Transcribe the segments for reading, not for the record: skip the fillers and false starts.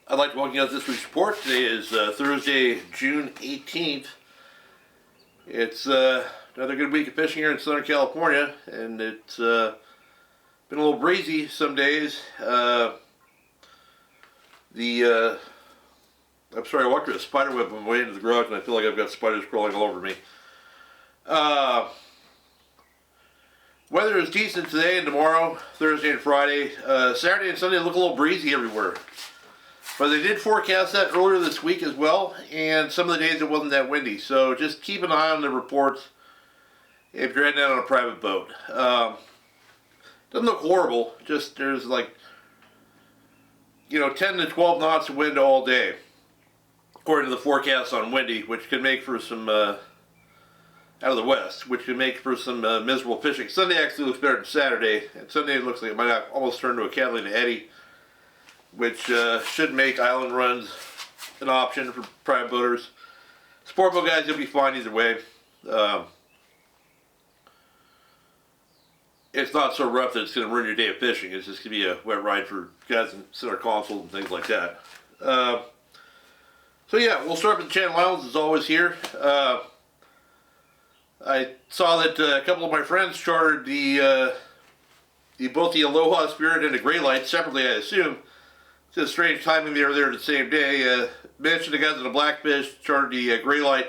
I'd like to welcome you to this week's report. Today is Thursday, June 18th. It's another good week of fishing here in Southern California, and it's been a little breezy some days. I'm sorry, I walked through a spider web on my way into the garage, and I feel like I've got spiders crawling all over me. Weather is decent today and tomorrow, Thursday and Friday. Saturday and Sunday look a little breezy everywhere. But they did forecast that earlier this week as well, and some of the days it wasn't that windy. So just keep an eye on the reports if you're heading out on a private boat. Doesn't look horrible, just there's like, 10 to 12 knots of wind all day, according to the forecast on windy, which could make for some, out of the west, which could make for some miserable fishing. Sunday actually looks better than Saturday, and Sunday looks like it might almost turn to a Catalina eddy, which should make island runs an option for private boaters. Sport boat guys, you'll be fine either way. It's not so rough that it's going to ruin your day of fishing. It's just going to be a wet ride for guys in center console and things like that. So yeah, we'll start with the Channel Islands as always here. I saw that a couple of my friends chartered both the Aloha Spirit and the Gray Light separately, I assume. It's just strange timing they were there the same day. Mitch and the guys in the Blackfish chartered the Gray Light,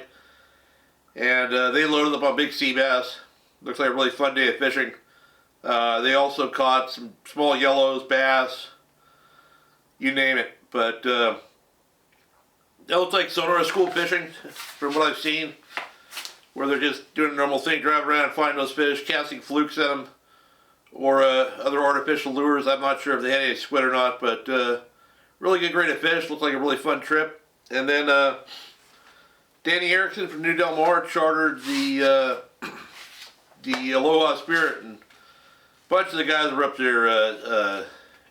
and they loaded up on big Seabass. Looks like a really fun day of fishing. They also caught some small yellows, bass, you name it. But that looks like sonar school fishing from what I've seen, where they're just doing a normal thing, driving around and finding those fish, casting flukes at them, or other artificial lures. I'm not sure if they had any squid or not, but really good grade of fish. Looked like a really fun trip. And then Danny Erickson from New Del Mar chartered the Aloha Spirit, and a bunch of the guys were up there.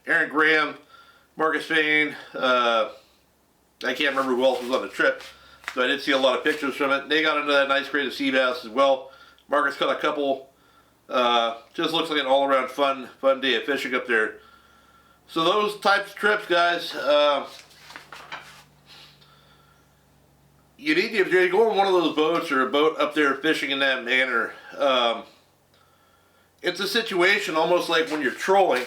Aaron Graham, Marcus Fain, I can't remember who else was on the trip, so I did see a lot of pictures from it. They got into that nice grade of sea bass as well. Marcus caught a couple. Just looks like an all-around fun day of fishing up there. So those types of trips, guys, you need to, if you're going on one of those boats or a boat up there fishing in that manner, it's a situation almost like when you're trolling.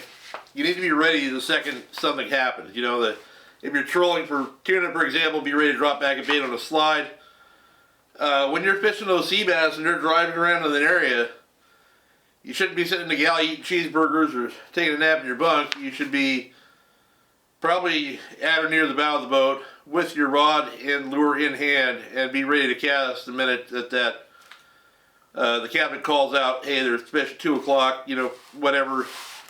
You need to be ready the second something happens. That if you're trolling for tuna, for example, be ready to drop back a bait on a slide. When you're fishing those sea bass and they're driving around in an area, you shouldn't be sitting in the galley eating cheeseburgers or taking a nap in your bunk. You should be probably at or near the bow of the boat with your rod and lure in hand and be ready to cast the minute that the captain calls out, hey, there's fish at 2 o'clock, whatever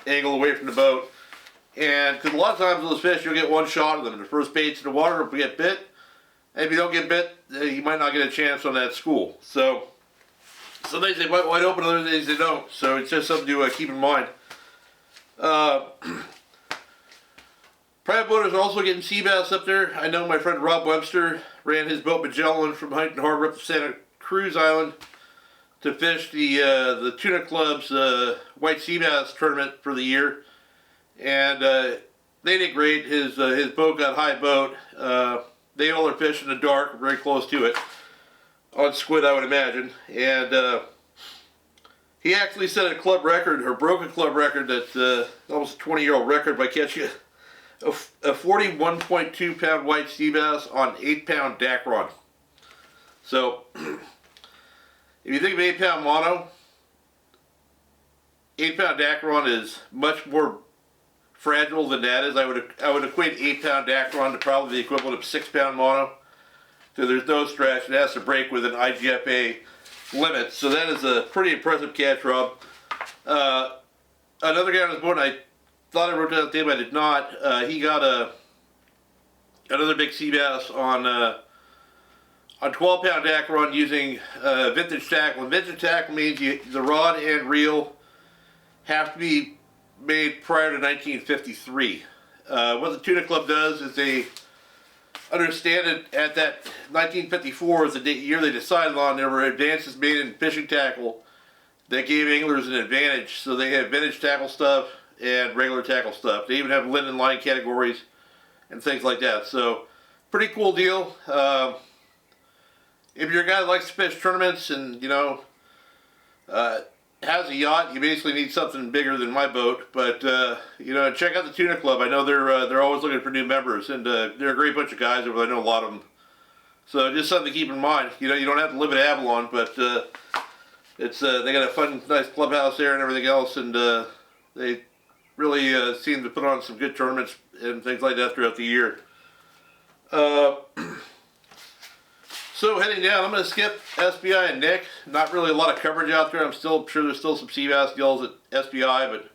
angle away from the boat. And because a lot of times those fish, you'll get one shot of them. The first bait's in the water, if you get bit, and if you don't get bit, you might not get a chance on that school. So some days they might wide open, other days they don't. So it's just something to keep in mind. Private boaters are also getting sea bass up there. I know my friend Rob Webster ran his boat Magellan from Huntington Harbor up to Santa Cruz Island to fish the Tuna Club's white sea bass tournament for the year. And they did great. His boat got high boat. They all are fishing in the dark, very close to it, on squid, I would imagine. And he actually set a club record, or broke a club record, that's almost a 20-year-old record, by catching a 41.2 pound white sea bass on 8-pound dacron. So if you think of 8-pound mono, 8-pound dacron is much more fragile than that is. I would equate 8-pound dacron to probably the equivalent of 6-pound mono. So there's no stretch. It has to break with an IGFA limit. So that is a pretty impressive catch, Rob. Another guy on his boat, I thought I wrote down the name, I did not. He got another big sea bass on 12-pound dacron using vintage tackle. And vintage tackle means the rod and reel have to be made prior to 1953. What the Tuna Club does is they understand it at that 1954 is the year they decided on. There were advances made in fishing tackle that gave anglers an advantage. So they have vintage tackle stuff and regular tackle stuff. They even have linen line categories and things like that. So pretty cool deal. If you're a guy that likes to fish tournaments and, you know, has a yacht, you basically need something bigger than my boat. But you know, check out the Tuna Club. I know they're always looking for new members, and they're a great bunch of guys over there. I know a lot of them. So just something to keep in mind. You know, you don't have to live at Avalon, but it's they got a fun, nice clubhouse there and everything else, and they really seem to put on some good tournaments and things like that throughout the year. So heading down, I'm going to skip SBI and Nick. Not really a lot of coverage out there. I'm still sure there's still some Seabass gills at SBI, but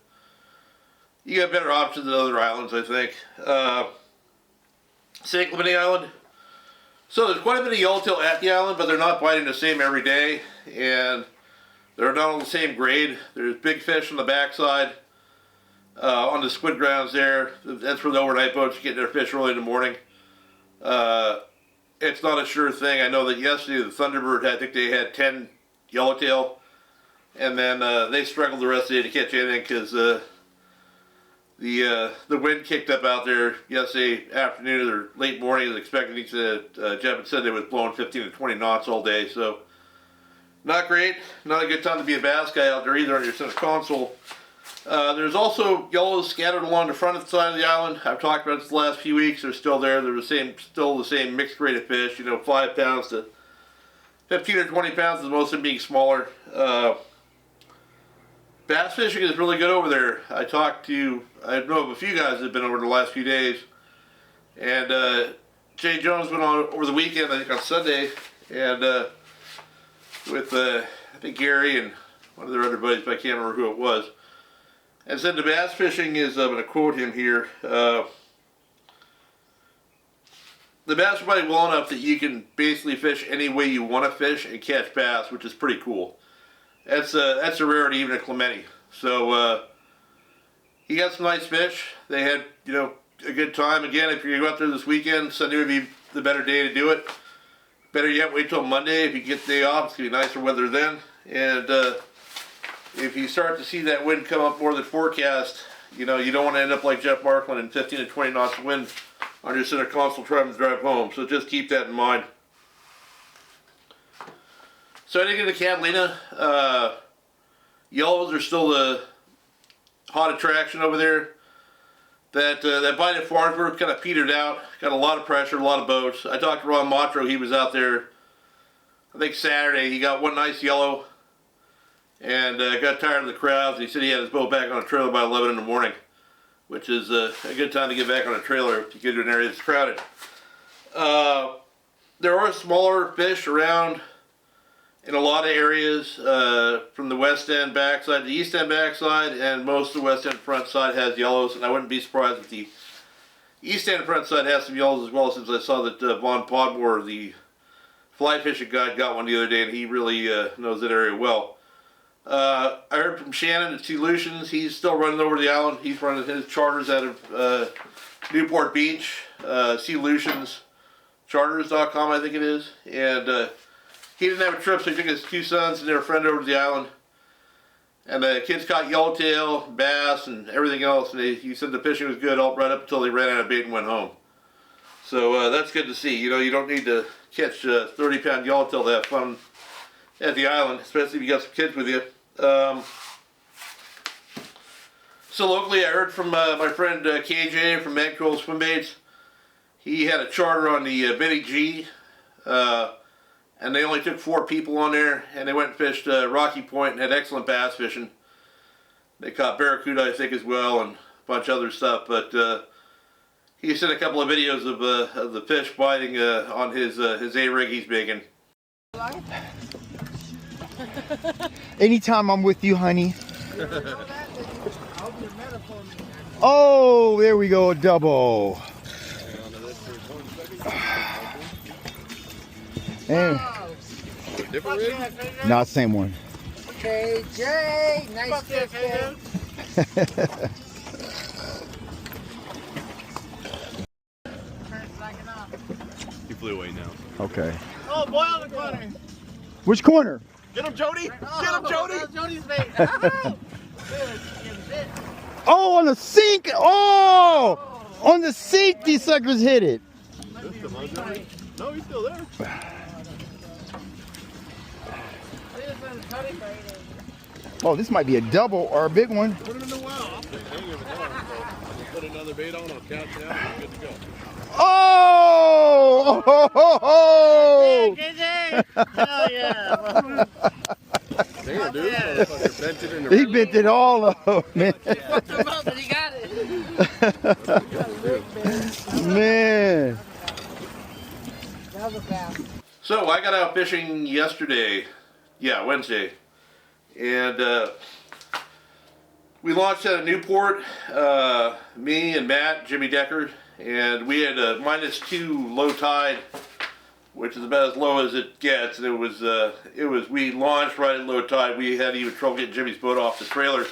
you got better options at other islands, I think. St. Clemente Island. So there's quite a bit of yellowtail at the island, but they're not biting the same every day, and they're not on the same grade. There's big fish on the backside, on the squid grounds there. That's for the overnight boats. You get their fish early in the morning. It's not a sure thing. I know that yesterday the Thunderbird, I think they had 10 yellowtail, and then they struggled the rest of the day to catch anything because the wind kicked up out there yesterday afternoon or late morning. As expected, he said Jeff had said it was blowing 15 to 20 knots all day, so not great. Not a good time to be a bass guy out there either on your center console. There's also yellows scattered along the front side of the island. I've talked about this the last few weeks. They're still there. They're still the same mixed grade of fish. You know, 5 pounds to 15 or 20 pounds, with most of them being smaller. Bass fishing is really good over there. I know of a few guys that have been over the last few days, and Jay Jones went on over the weekend, I think on Sunday, and with I think Gary and one of their other buddies, but I can't remember who it was. And said the bass fishing is, I'm going to quote him here, the bass are probably well enough that you can basically fish any way you want to fish and catch bass, which is pretty cool. That's a rarity even at Clemente. So he got some nice fish. They had, you know, a good time. Again, if you go out there this weekend, Sunday would be the better day to do it. Better yet, wait till Monday. If you get the day off, it's going to be nicer weather then. And if you start to see that wind come up more than forecast, you know, you don't want to end up like Jeff Markland in 15 to 20 knots of wind on your center console trying to drive home. So just keep that in mind. So I think in the Catalina, yellows are still the hot attraction over there. That Bight at Farnsworth kind of petered out. Got a lot of pressure, a lot of boats. I talked to Ron Matro. He was out there, I think Saturday. He got one nice yellow and got tired of the crowds. He said he had his boat back on a trailer by 11 in the morning, which is a good time to get back on a trailer if you get to an area that's crowded. There are smaller fish around in a lot of areas, from the west end backside to the east end backside, and most of the west end front side has yellows, and I wouldn't be surprised if the east end front side has some yellows as well, since I saw that Vaughn Podmore, the fly fishing guide, got one the other day, and he really knows that area well. I heard from Shannon at Solutions. He's still running over the island. He's running his charters out of Newport Beach, Solutionscharters.com, I think it is, and he didn't have a trip, so he took his 2 sons and their friend over to the island. And the kids caught yellowtail, bass, and everything else. And he said the fishing was good right up until they ran out of bait and went home. So that's good to see. You know, you don't need to catch 30-pound yellowtail to have fun at the island, especially if you got some kids with you. So locally, I heard from my friend KJ from Magpul Swim Baits. He had a charter on the Benny G. And they only took 4 people on there, and they went and fished Rocky Point and had excellent bass fishing. They caught barracuda, I think, as well, and a bunch of other stuff. But he sent a couple of videos of the fish biting on his A-rig he's making. Anytime I'm with you, honey. Oh, there we go, a double. And not same one. KJ, nice fishing. He flew away now. Okay. Oh, boy on the corner. Which corner? Get him, Jody! Oh, Get him, Jody! That's Jody's bait. Oh, Oh, on the sink! Oh! On the seat, these suckers hit it. Missed him, huh, Johnny? No, he's still there. Oh, this might be a double or a big one. Put him in the well. Hang him in the water. Put another bait on, I'll catch it out, and we're good to go. Oh! Oh, ho, ho. Hell yeah. Damn, dude. Motherfucker bent it in the He bent it all up, man. Fucked him up, but he got it. Man. That was a pass. So I got out fishing yesterday, Wednesday, and we launched out of Newport, me and Matt, Jimmy Decker, and we had a -2 low tide, which is about as low as it gets. And we launched right at low tide. We had even trouble getting Jimmy's boat off the trailer.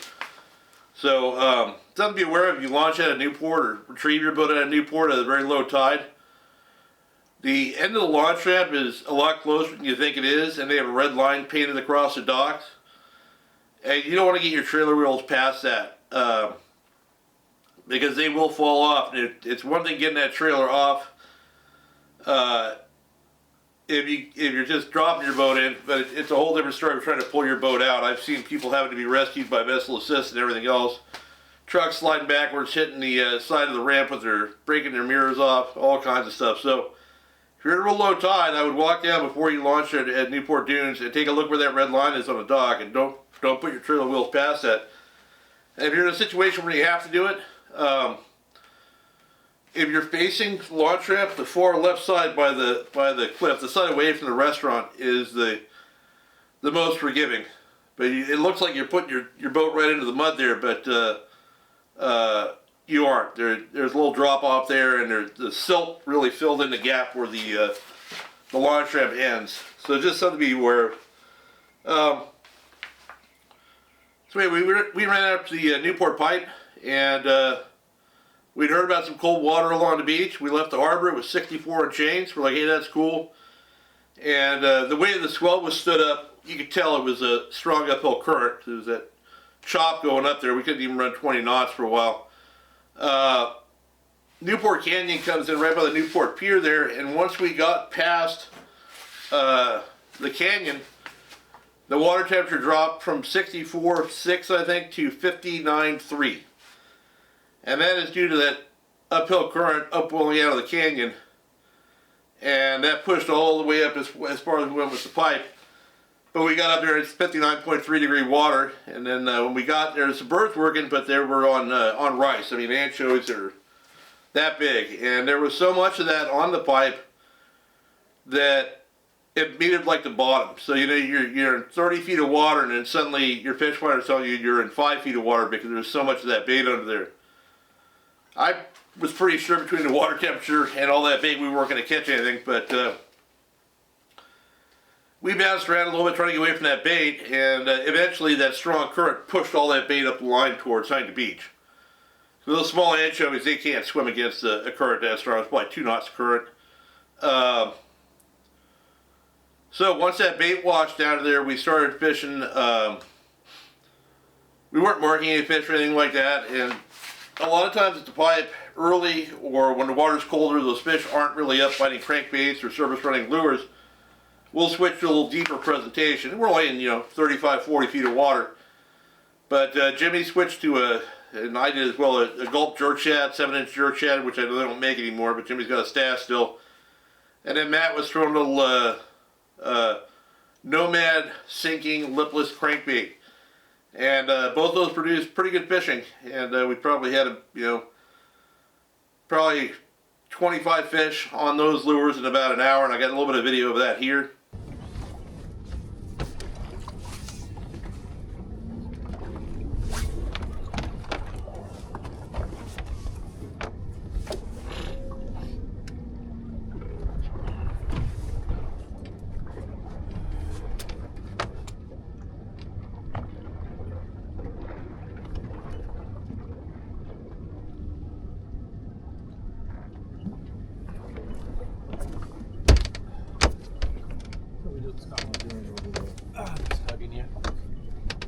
So something to be aware of: if you launch out of Newport or retrieve your boat out of Newport at a very low tide, the end of the launch ramp is a lot closer than you think it is, and they have a red line painted across the docks. And you don't want to get your trailer wheels past that, because they will fall off. It's one thing getting that trailer off if you're just dropping your boat in, but it's a whole different story of trying to pull your boat out. I've seen people having to be rescued by vessel assist and everything else. Trucks sliding backwards, hitting the side of the ramp with breaking their mirrors off, all kinds of stuff. So if you're at a real low tide, I would walk down before you launch at Newport Dunes and take a look where that red line is on the dock, and don't put your trailer wheels past that. And if you're in a situation where you have to do it, if you're facing the launch ramp, the far left side by the cliff, the side away from the restaurant, is the most forgiving. But it looks like you're putting your boat right into the mud there, but you aren't. There's a little drop off there, and the silt really filled in the gap where the launch ramp ends. So just something to be aware of. So anyway, we ran out to the Newport pipe, and we'd heard about some cold water along the beach. We left the harbor. It was 64 and change. We're like, hey, that's cool. And the way the swell was stood up, you could tell it was a strong uphill current. There was that chop going up there. We couldn't even run 20 knots for a while. Newport Canyon comes in right by the Newport Pier there, and once we got past the canyon, the water temperature dropped from 64.6, I think, to 59.3. And that is due to that uphill current upwelling out of the canyon. And that pushed all the way up as far as we went with the pipe. But we got up there, it's 59.3 degree water. And then when we got there, some birds working, but they were on rice. I mean, anchovies are that big. And there was so much of that on the pipe that it made it like the bottom. So you're in 30 feet of water, and then suddenly your fish finder tells you you're in 5 feet of water because there's so much of that bait under there. I was pretty sure between the water temperature and all that bait we weren't going to catch anything, but we bounced around a little bit trying to get away from that bait, and eventually that strong current pushed all that bait up the line towards Huntington Beach. So those small anchovies, they can't swim against a current that strong. It's probably 2 knots current. So once that bait washed out of there, we started fishing. We weren't marking any fish or anything like that, and a lot of times at the pipe early or when the water's colder, those fish aren't really up fighting crankbaits or surface running lures. We'll switch to a little deeper presentation. We're only in 35, 40 feet of water. But Jimmy switched to and I did as well, a gulp jerk shad, 7-inch jerk shad, which I know they don't make anymore, but Jimmy's got a stash still. And then Matt was throwing a little Nomad sinking lipless crankbait. And both those produced pretty good fishing, and we probably had probably 25 fish on those lures in about an hour, and I got a little bit of video of that here.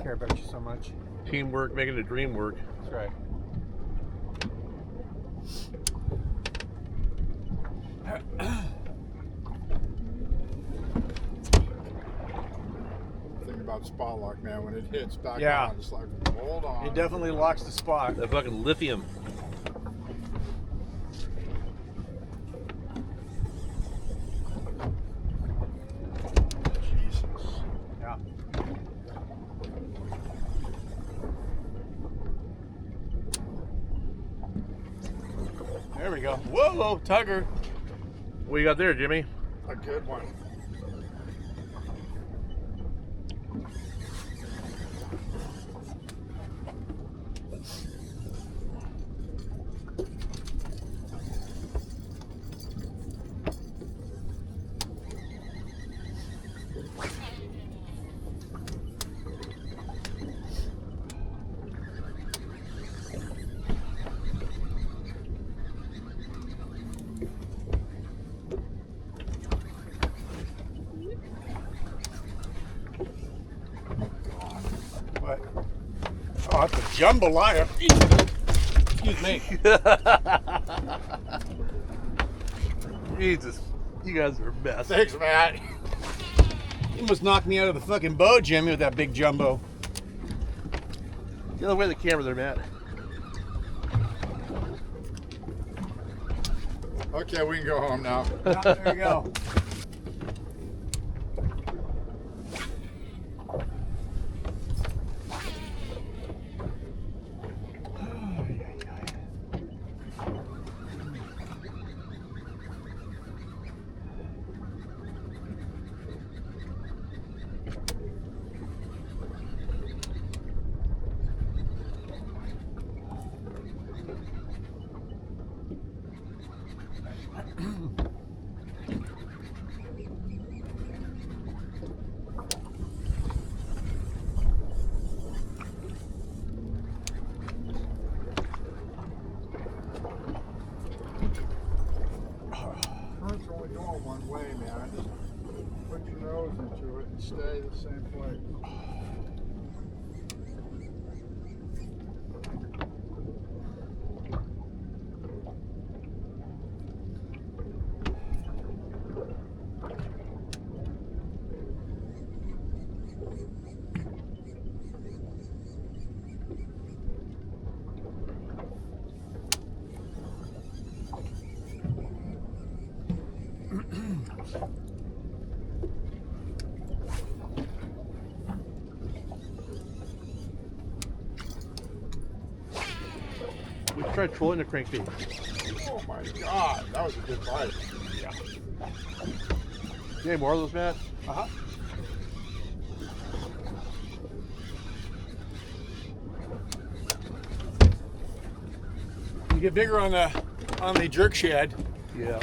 Care about you so much. Teamwork making the dream work. That's right. spot lock, man. When it hits back Yeah. on, it's like, hold on. It definitely locks the spot. That fucking lithium. Jesus. Yeah. There we go. Whoa, tugger. What you got there, Jimmy? A good one. What? Oh, that's a jambalaya. Excuse me. Jesus, you guys are best. Thanks, Matt. You almost knocked me out of the fucking boat, Jimmy, with that big jumbo. The other way of the camera there, Matt. Okay, we can go home now. Yeah, there you go. Current's only going one way, man. Just put your nose into it and stay the same place. We tried trolling the crankbait. Oh my God, that was a good bite. You any more of those, Matt? Uh-huh. You get bigger on the jerk shad. Yeah.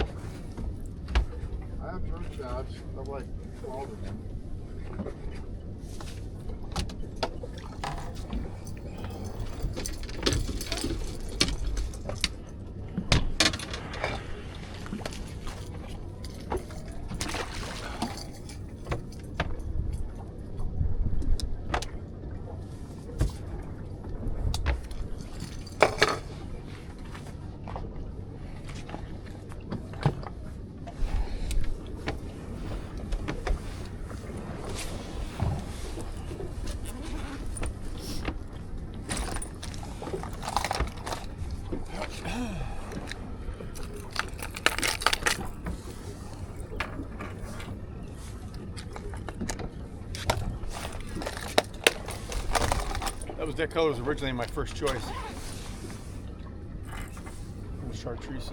I have jerk shads. I have like 12 of them. That color was originally my first choice. Chartreuse.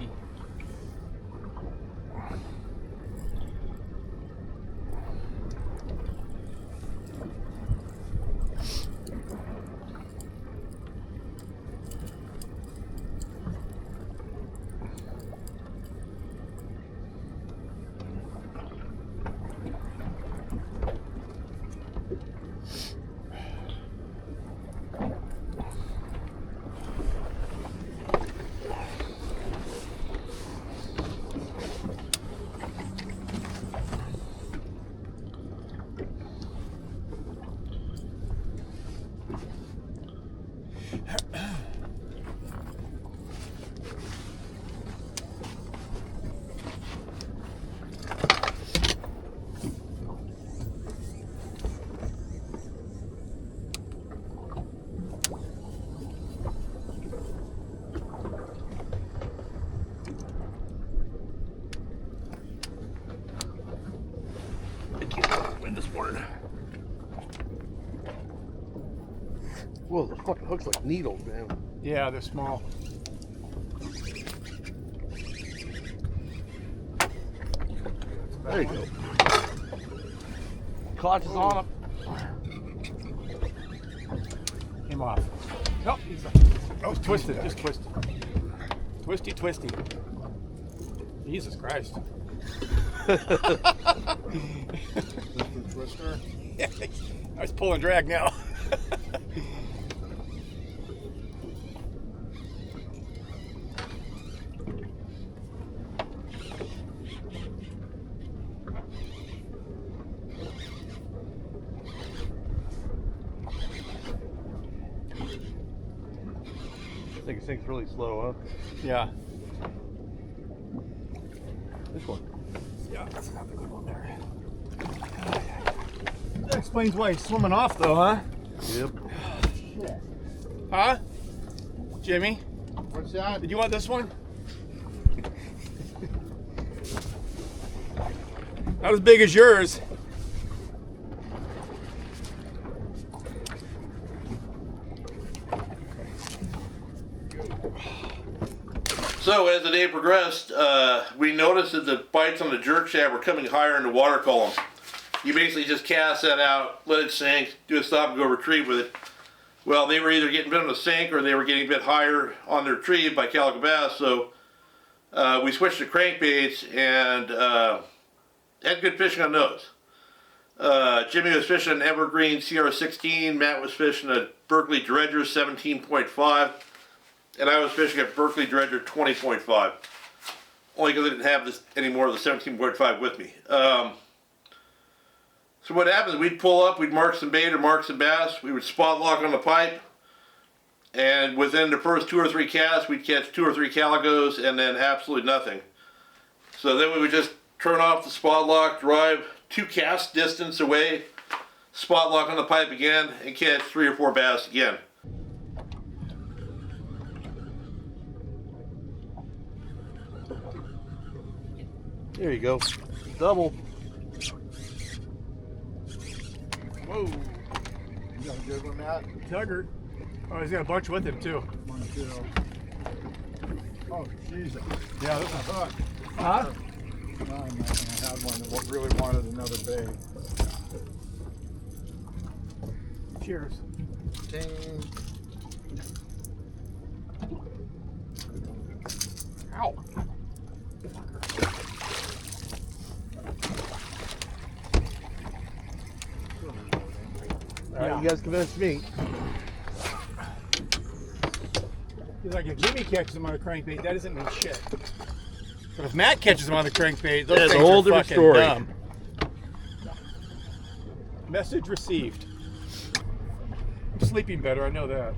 fucking hook's like needles, man. Yeah, they're small. There you go. Clutch is on him. Came off. Oh, it's twisted. Just twisted. Twisty, twisty. Jesus Christ. This is the twister. I was pulling drag now. I think it sinks really slow, huh? Yeah. This one. Yeah, that's not the good one there. That explains why he's swimming off, though, huh? Yep. Huh? Jimmy, What's that? did you want this one? Not as big as yours. So as the day progressed, we noticed that the bites on the jerk shaft were coming higher in the water column. You basically just cast that out, let it sink, do a stop and go retrieve with it. Well, they were either getting bit on the sink or they were getting bit higher on their retrieve by calico bass. So we switched to crankbaits and had good fishing on those. Jimmy was fishing an Evergreen CR16. Matt was fishing a Berkeley Dredger 17.5. And I was fishing a Berkeley Dredger 20.5. Only because I didn't have this any more of the 17.5 with me. So what happens, we'd pull up, we'd mark some bait or mark some bass, we would spot lock on the pipe, and within the first 2 or 3 casts, we'd catch 2 or 3 calicos and then absolutely nothing. So then we would just turn off the spot lock, drive 2 cast distance away, spot lock on the pipe again, and catch 3 or 4 bass again. There you go. Double. Whoa. You got a good one, Matt? Tugger. Oh, he's got a bunch with him, too. 1, 2. Oh, Jesus. Yeah, this A hook. Huh? No, I had one that really wanted another bait. Cheers. Ting. Ow. All right, you guys convinced me. He's like, if Jimmy catches him on a crankbait, that doesn't mean shit. But if Matt catches him on the crankbait, those That's a things whole are different fucking story. dumb. Message received. I'm sleeping better, I know that.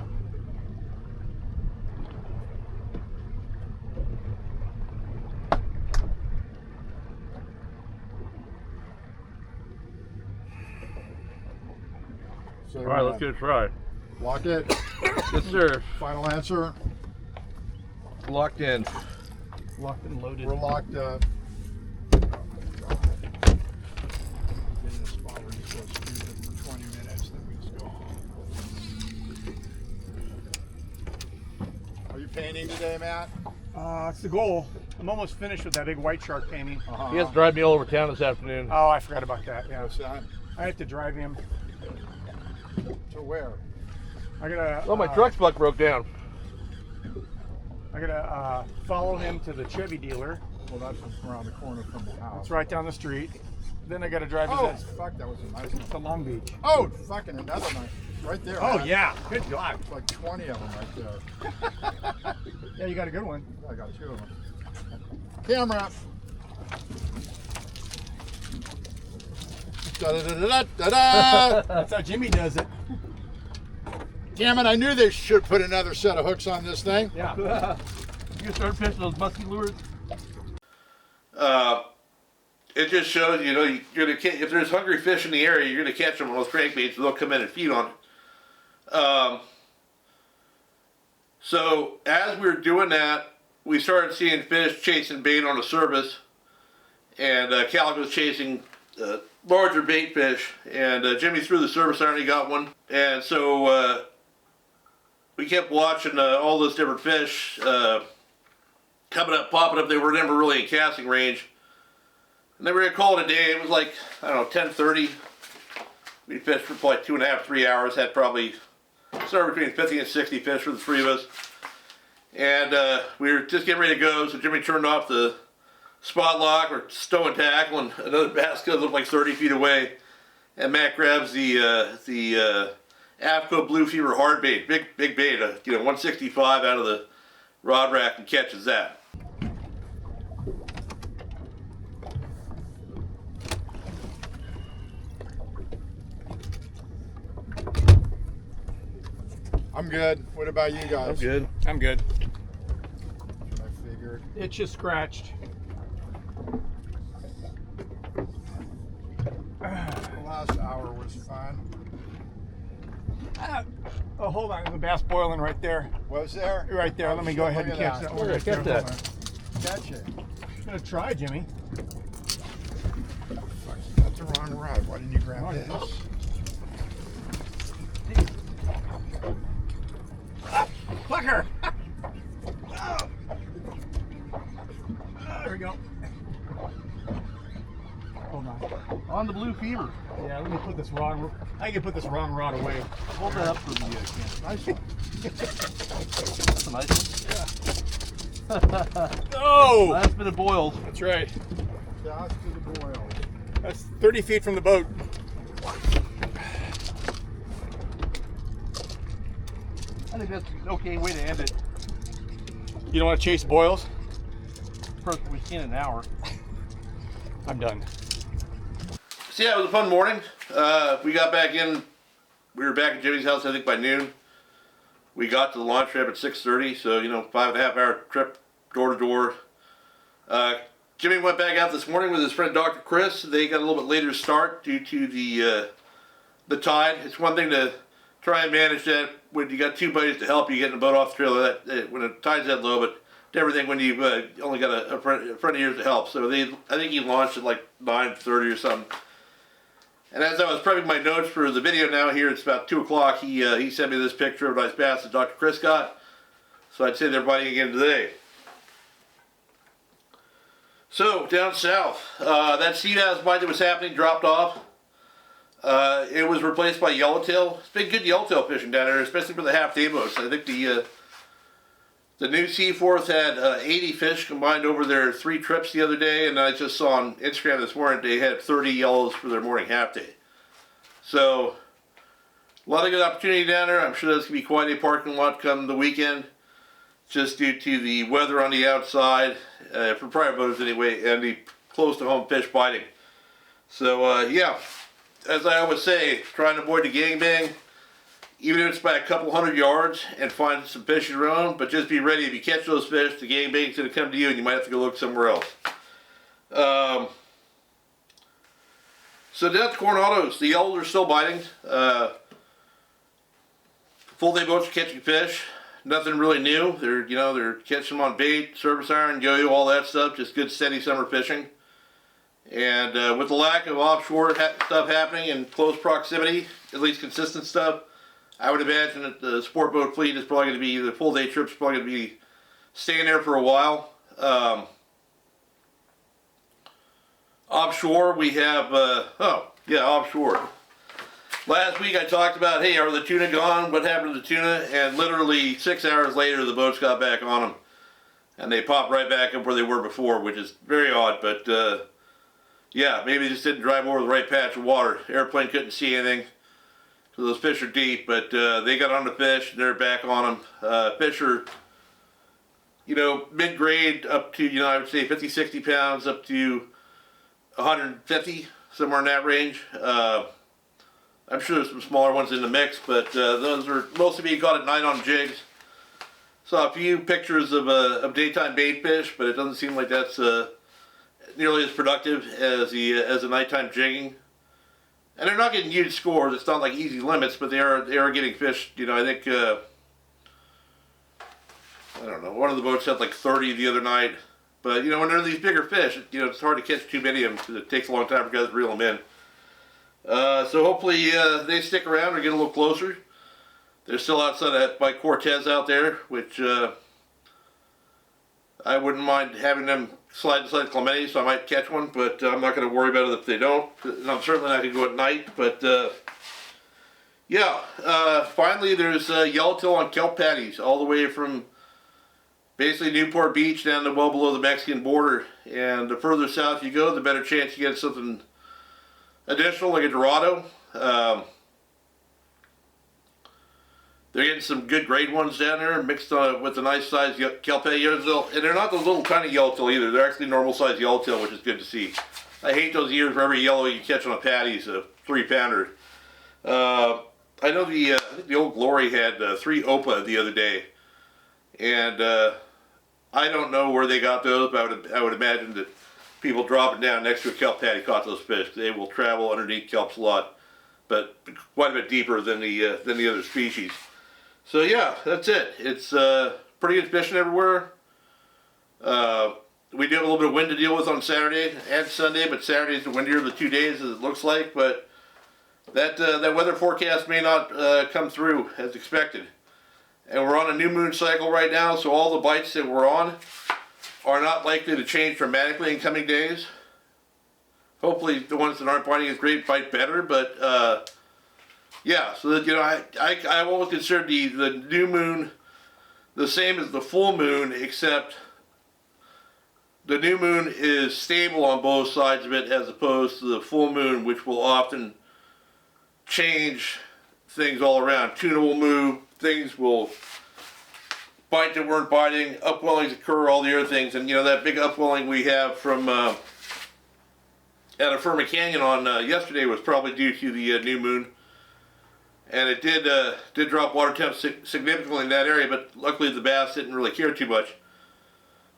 So, All right, let's give it a try. Lock it. Yes, sir. Final answer. Locked in. Locked and loaded. We're locked up. Getting a spot where you're supposed to keep it for 20 minutes, then we just go home. Are you painting today, Matt? It's the goal. I'm almost finished with that big white shark painting. He has to drive me all over town this afternoon. Oh, I forgot about that. Yeah, What's that? I have to drive him. To where? I gotta. Oh, my truck spuck broke down. I gotta follow him to the Chevy dealer. Well, that's around the corner from the house. It's right down the street. Then I gotta drive Oh, his ass fuck, that was a nice one. to Long Beach. Oh, fucking another one. Right there. Oh Matt. yeah, good God. It's like 20 of them right there. Yeah, you got a good one. I got 2 of them. Camera. Da-da-da-da-da-da. That's how Jimmy does it. Damn it, I knew they should put another set of hooks on this thing. Yeah. You can start fishing those musky lures. It just shows, you know, you're gonna if there's hungry fish in the area, you're gonna catch them on those crankbaits, and they'll come in and feed on it. So as we were doing that, we started seeing fish chasing bait on the surface, and Calico's chasing larger bait fish. And Jimmy threw the surface iron, he got one, and so we kept watching all those different fish coming up, popping up. They were never really in casting range. And then we were gonna call it a day. It was like, I don't know, 10:30. We fished for probably 2.5, 3 hours. Had probably somewhere between 50 and 60 fish for the three of us. And we were just getting ready to go, so Jimmy turned off the spot lock or stow and tackle, and another bass goes up like 30 feet away. And Matt grabs the Avco Blue Fever hard bait, big bait, 165 out of the rod rack, and catches that. I'm good. What about you guys? good. I'm good. I figured. It's just scratched. The last hour was fun. Oh, hold on. There's a bass boiling right there. Was there? Right there. Let me go ahead and Look at catch that that. one. Look Right at there. that. Catch it. I'm gonna try, Jimmy. Fuck, you got the wrong rod. Why didn't you grab Oh, this? yeah. Fucker! There we go. Hold on. On the Blue Fever. Yeah, let me put this wrong. I can put this wrong rod away. Hold that up for the camera. Nice one. That's a nice one. Oh! Last bit of boils. That's right. Cast to the boil. That's 30 feet from the boat. I think that's an okay way to end it. You don't want to chase boils? First, we can in an hour. I'm done. So yeah, it was a fun morning. We got back in. We were back at Jimmy's house, I think, by noon. We got to the launch ramp at 6:30, so 5.5 hour trip, door to door. Jimmy went back out this morning with his friend Dr. Chris. They got a little bit later start due to the tide. It's one thing to try and manage that when you got two buddies to help you getting the boat off the trailer. When the tide's that low, but everything when you've only got a friend of yours to help. So I think he launched at like 9:30 or something. And as I was prepping my notes for the video now here, it's about 2 o'clock, he sent me this picture of a nice bass that Dr. Chris got. So I'd say they're biting again today. So, down south, that Seabass bite that was happening dropped off. It was replaced by yellowtail. It's been good yellowtail fishing down there, especially for the half-day boats. I think the new Seaforth had 80 fish combined over their 3 trips the other day, and I just saw on Instagram this morning they had 30 yellows for their morning half day. So, a lot of good opportunity down there. I'm sure that's going to be quite a parking lot come the weekend, just due to the weather on the outside, for private boaters anyway, and the close-to-home fish biting. So, yeah, as I always say, trying to avoid the gangbang. Even if it's by a couple hundred yards, and find some fish of your own, but just be ready. If you catch those fish, the gangbang's going to come to you, and you might have to go look somewhere else. So down at the Coronados, the yellows are still biting. Full day boats are catching fish. Nothing really new. They're catching them on bait, surface iron, yo-yo, all that stuff. Just good steady summer fishing. And with the lack of offshore stuff happening in close proximity, at least consistent stuff, I would imagine that the sport boat fleet is probably going to be, the full day trip's probably going to be staying there for a while. Offshore, we have, offshore. Last week I talked about, hey, are the tuna gone? What happened to the tuna? And literally 6 hours later, the boats got back on them. And they popped right back up where they were before, which is very odd, but yeah, maybe they just didn't drive over the right patch of water. Airplane couldn't see anything. So those fish are deep, but they got on the fish and they're back on them. Fish are, mid-grade up to, I would say 50, 60 pounds up to 150, somewhere in that range. I'm sure there's some smaller ones in the mix, but those are mostly being caught at night on jigs. Saw a few pictures of daytime bait fish, but it doesn't seem like that's nearly as productive as the nighttime jigging. And they're not getting huge scores. It's not like easy limits, but they are getting fish. I think I don't know. One of the boats had like 30 the other night. But when there are these bigger fish, it's hard to catch too many of them because it takes a long time for guys to reel them in. So hopefully they stick around or get a little closer. They're still outside of by Cortez out there, which I wouldn't mind having them slide inside Clemente, so I might catch one, but I'm not going to worry about it if they don't. And I'm certainly not going to go at night, but yeah, finally there's yellowtail on kelp patties all the way from basically Newport Beach down to well below the Mexican border. And the further south you go, the better chance you get something additional like a Dorado. They're getting some good grade ones down there, mixed with a nice size kelp patty. And they're not those little tiny yellowtail either. They're actually normal size yellowtail, which is good to see. I hate those ears for every yellow you catch on a patty is a 3-pounder. I know I think the Old Glory had 3 Opa the other day, and I don't know where they got those, but I would imagine that people dropping down next to a kelp patty caught those fish. They will travel underneath kelps a lot, but quite a bit deeper than the other species. So yeah, that's it. It's pretty good fishing everywhere. We do have a little bit of wind to deal with on Saturday and Sunday, but Saturday's the windier of the 2 days as it looks like, but that weather forecast may not come through as expected. And we're on a new moon cycle right now, so all the bites that we're on are not likely to change dramatically in coming days. Hopefully the ones that aren't biting as great bite better, but yeah, so that, you know, I've always considered the new moon the same as the full moon, except the new moon is stable on both sides of it as opposed to the full moon, which will often change things all around. Tuna will move, things will bite that weren't biting, upwellings occur, all the other things, and you know that big upwelling we have from out of Furman Canyon on yesterday was probably due to the new moon, and it did drop water temps significantly in that area, but luckily the bass didn't really care too much.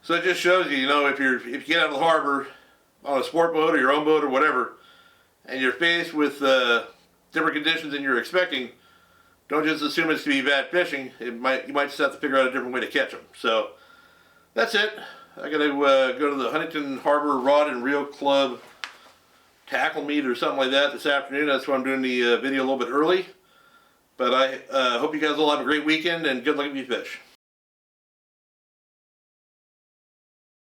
So it just shows you, you know, if you get out of the harbor on a sport boat or your own boat or whatever, and you're faced with different conditions than you're expecting, don't just assume it's going to be bad fishing. You might just have to figure out a different way to catch them. So that's it. I got to go to the Huntington Harbor Rod and Reel Club tackle meet or something like that this afternoon. That's why I'm doing the video a little bit early. But I hope you guys all have a great weekend and good luck if you fish.